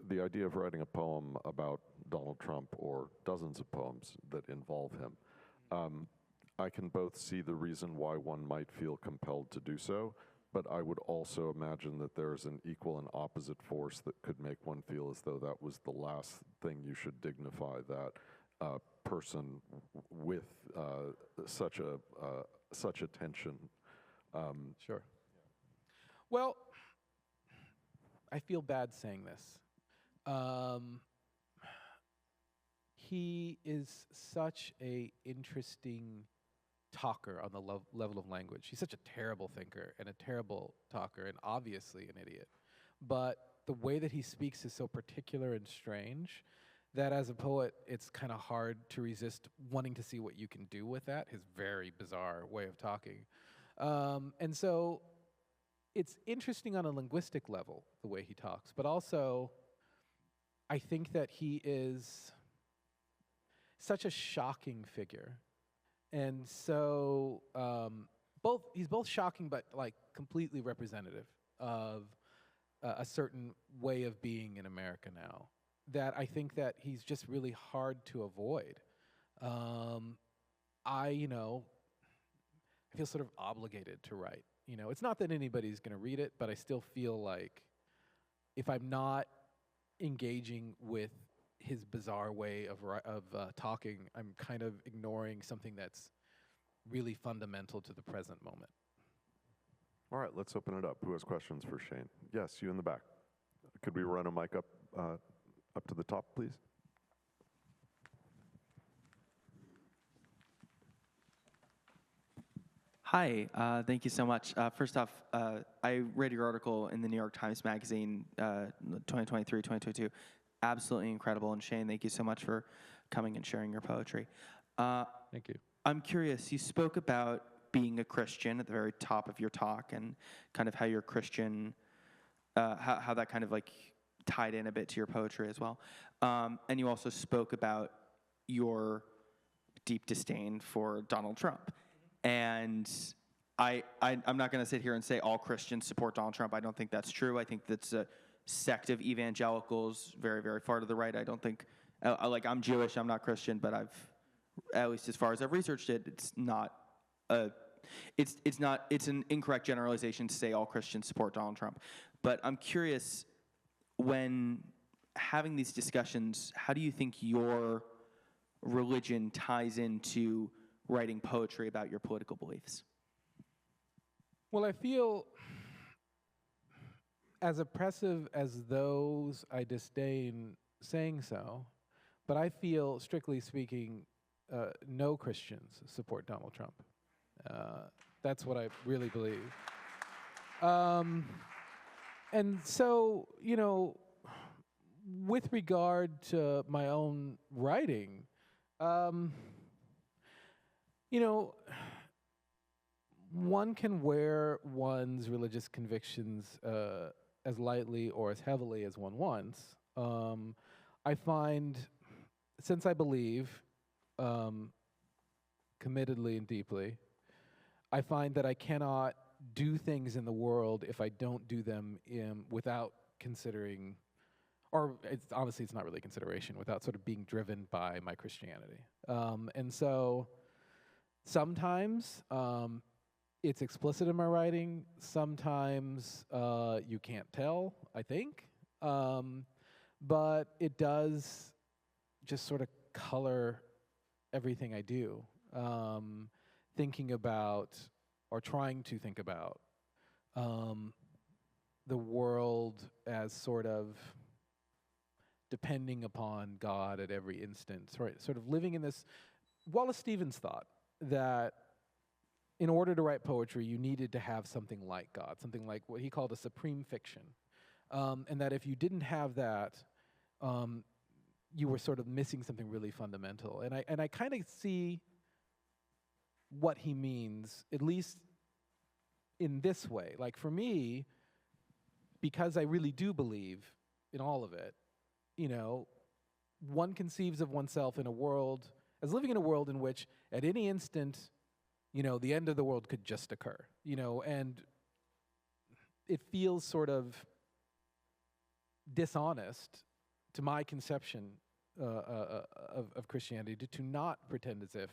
The idea of writing a poem about Donald Trump or dozens of poems that involve him, I can both see the reason why one might feel compelled to do so, but I would also imagine that there's an equal and opposite force that could make one feel as though that was the last thing you should dignify that person with such attention. Sure. Well, I feel bad saying this. He is such a interesting talker on the level of language. He's such a terrible thinker and a terrible talker and obviously an idiot. But the way that he speaks is so particular and strange that as a poet, it's kind of hard to resist wanting to see what you can do with that, his very bizarre way of talking. And so it's interesting on a linguistic level, the way he talks, but also I think that he is such a shocking figure. And so he's both shocking but like completely representative of a certain way of being in America now that I think that he's just really hard to avoid. I feel sort of obligated to write. It's not that anybody's going to read it, but I still feel like if I'm not engaging with his bizarre way of talking, I'm kind of ignoring something that's really fundamental to the present moment. All right, let's open it up. Who has questions for Shane? Yes, you in the back. Could we run a mic up to the top, please? Hi, thank you so much. First off, I read your article in the New York Times Magazine, 2023, 2022. Absolutely incredible. And Shane, thank you so much for coming and sharing your poetry. Thank you. I'm curious, you spoke about being a Christian at the very top of your talk and kind of how you're Christian, how that kind of like tied in a bit to your poetry as well. And you also spoke about your deep disdain for Donald Trump. And I'm not going to sit here and say all Christians support Donald Trump. I don't think that's true. I think that's a sect of evangelicals very, very far to the right. I don't think, I'm Jewish, I'm not Christian, but at least as far as I've researched it, it's an incorrect generalization to say all Christians support Donald Trump. But I'm curious, when having these discussions, how do you think your religion ties into writing poetry about your political beliefs? Well, I feel as oppressive as those I disdain saying so, but I feel, strictly speaking, no Christians support Donald Trump. That's what I really believe. And so, with regard to my own writing, one can wear one's religious convictions as lightly or as heavily as one wants. I find, since I believe committedly and deeply, I find that I cannot do things in the world if I don't do them without considering, or honestly it's not really consideration, without sort of being driven by my Christianity. And so sometimes it's explicit in my writing, sometimes you can't tell, I think, but it does just sort of color everything I do. Thinking about, or trying to think about, the world as sort of depending upon God at every instant, right? Sort of living in this. Wallace Stevens thought that in order to write poetry, you needed to have something like God, something like what he called a supreme fiction. And that if you didn't have that, you were sort of missing something really fundamental. And I kind of see what he means, at least in this way. Like for me, because I really do believe in all of it, you know, one conceives of oneself in a world, as living in a world in which at any instant, you know, the end of the world could just occur, you know, and it feels sort of dishonest to my conception of Christianity to not pretend as if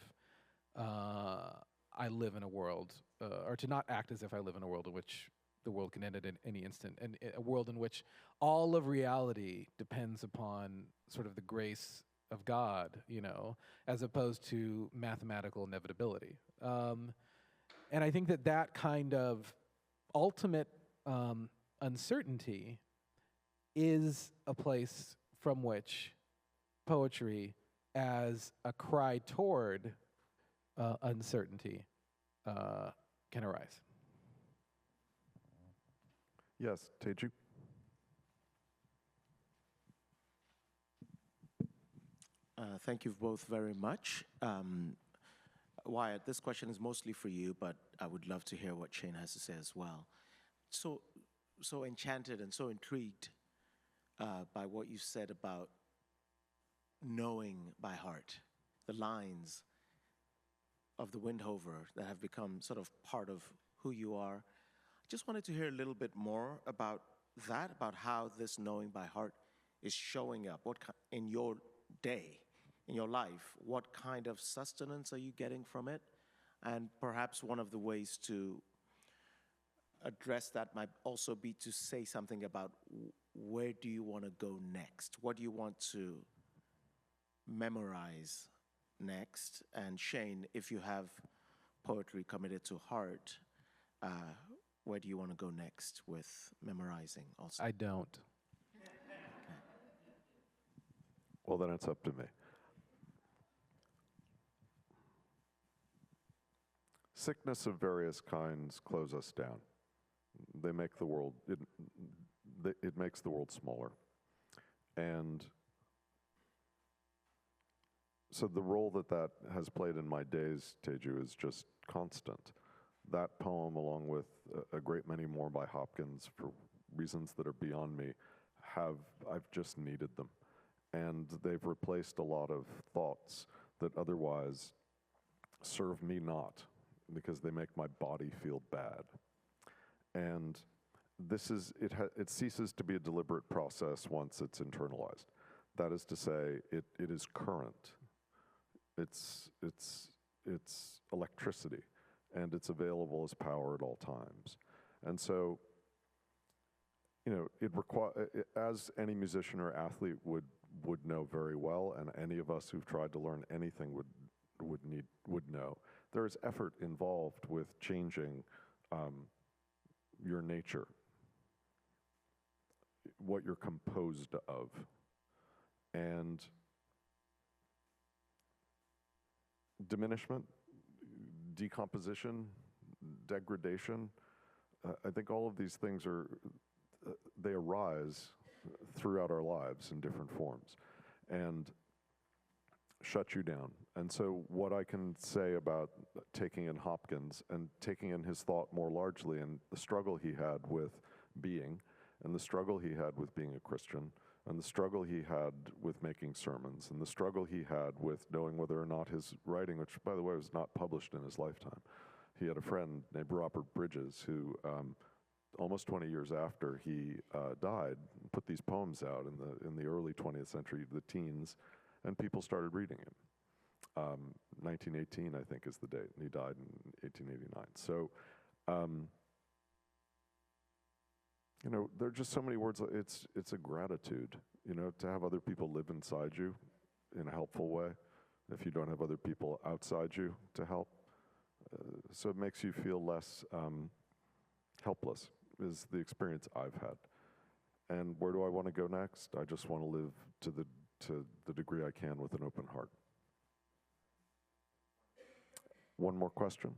I live in a world, or to not act as if I live in a world in which the world can end at any instant, and a world in which all of reality depends upon sort of the grace of God, you know, as opposed to mathematical inevitability. And I think that that kind of ultimate uncertainty is a place from which poetry, as a cry toward uncertainty, can arise. Yes, Teju? Thank you both very much. Wyatt, this question is mostly for you, but I would love to hear what Shane has to say as well. So enchanted and so intrigued by what you said about knowing by heart, the lines of the Windhover that have become sort of part of who you are. I just wanted to hear a little bit more about that, about how this knowing by heart is showing up. In your day, in your life, what kind of sustenance are you getting from it? And perhaps one of the ways to address that might also be to say something about where do you want to go next? What do you want to memorize next? And Shane, if you have poetry committed to heart, where do you want to go next with memorizing also? I don't. Well, then it's up to me. Sickness of various kinds close us down. They make the world, it makes the world smaller. And so the role that has played in my days, Teju, is just constant. That poem, along with a great many more by Hopkins, for reasons that are beyond me, I've just needed them. And they've replaced a lot of thoughts that otherwise serve me not, because they make my body feel bad. And it ceases to be a deliberate process once it's internalized. That is to say, it is current. It's electricity, and it's available as power at all times. And so, you know, as any musician or athlete would know very well, and any of us who've tried to learn anything would know, there is effort involved with changing your nature, what you're composed of. And diminishment, decomposition, degradation, I think all of these things they arise throughout our lives in different forms and shut you down. And so what I can say about taking in Hopkins and taking in his thought more largely, and the struggle he had with being, and the struggle he had with being a Christian, and the struggle he had with making sermons, and the struggle he had with knowing whether or not his writing, which by the way was not published in his lifetime. He had a friend named Robert Bridges who almost 20 years after he died, put these poems out in the early 20th century, the teens, and people started reading him. 1918, I think, is the date, and he died in 1889. So, you know, there are just so many words. It's a gratitude, you know, to have other people live inside you in a helpful way, if you don't have other people outside you to help. So it makes you feel less helpless, is the experience I've had. And where do I want to go next? I just want to live to the degree I can with an open heart. One more question?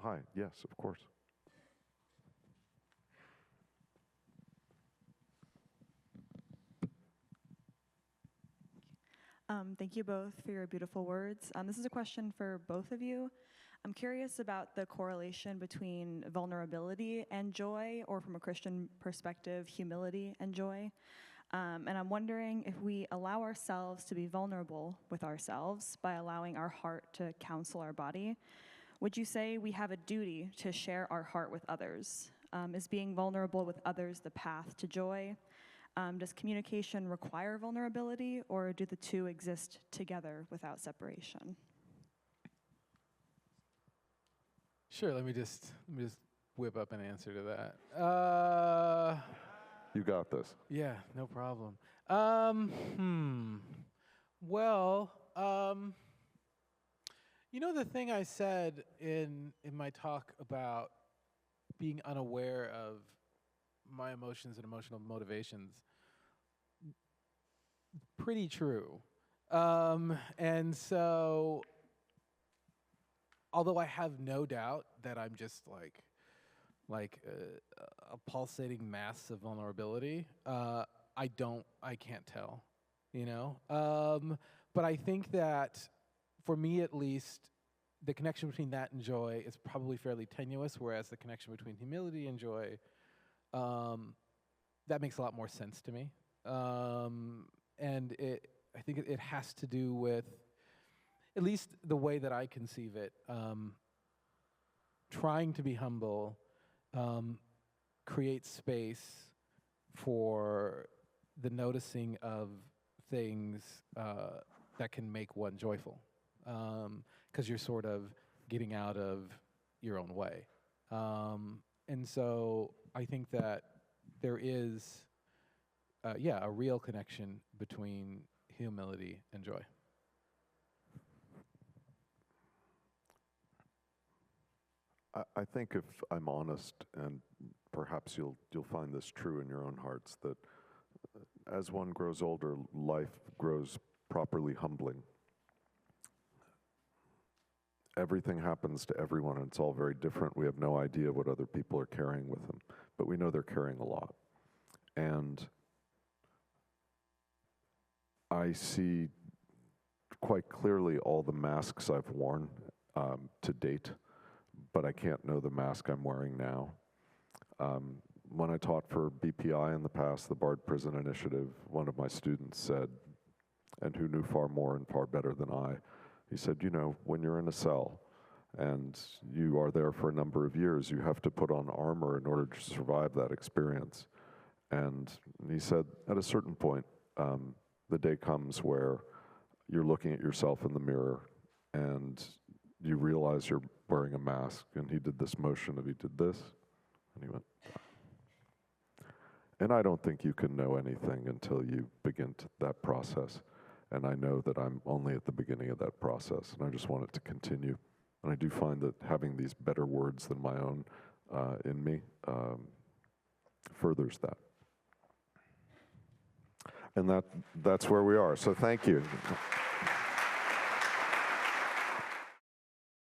Hi, yes, of course. Thank you both for your beautiful words. This is a question for both of you. I'm curious about the correlation between vulnerability and joy, or from a Christian perspective, humility and joy. And I'm wondering if we allow ourselves to be vulnerable with ourselves by allowing our heart to counsel our body, would you say we have a duty to share our heart with others? Is being vulnerable with others the path to joy? Does communication require vulnerability, or do the two exist together without separation? Sure, let me just whip up an answer to that. You got this. Yeah, no problem. Well, you know the thing I said in my talk about being unaware of my emotions and emotional motivations, pretty true. And so, although I have no doubt that I'm just like a pulsating mass of vulnerability, I can't tell, you know? But I think that, for me at least, the connection between that and joy is probably fairly tenuous, whereas the connection between humility and joy, that makes a lot more sense to me. And I think it has to do with, at least the way that I conceive it, trying to be humble, create space for the noticing of things that can make one joyful, because you're sort of getting out of your own way. And so I think that there is, a real connection between humility and joy. I think if I'm honest, and perhaps you'll find this true in your own hearts, that as one grows older, life grows properly humbling. Everything happens to everyone, and it's all very different. We have no idea what other people are carrying with them, but we know they're carrying a lot. And I see quite clearly all the masks I've worn to date, but I can't know the mask I'm wearing now. When I taught for BPI in the past, the Bard Prison Initiative, one of my students said, and who knew far more and far better than I, he said, you know, when you're in a cell and you are there for a number of years, you have to put on armor in order to survive that experience. And he said, at a certain point, the day comes where you're looking at yourself in the mirror and you realize you're wearing a mask. And he did this motion of, he did this, and he went, and I don't think you can know anything until you begin that process. And I know that I'm only at the beginning of that process, and I just want it to continue. And I do find that having these better words than my own in me furthers that. And that's where we are. So thank you.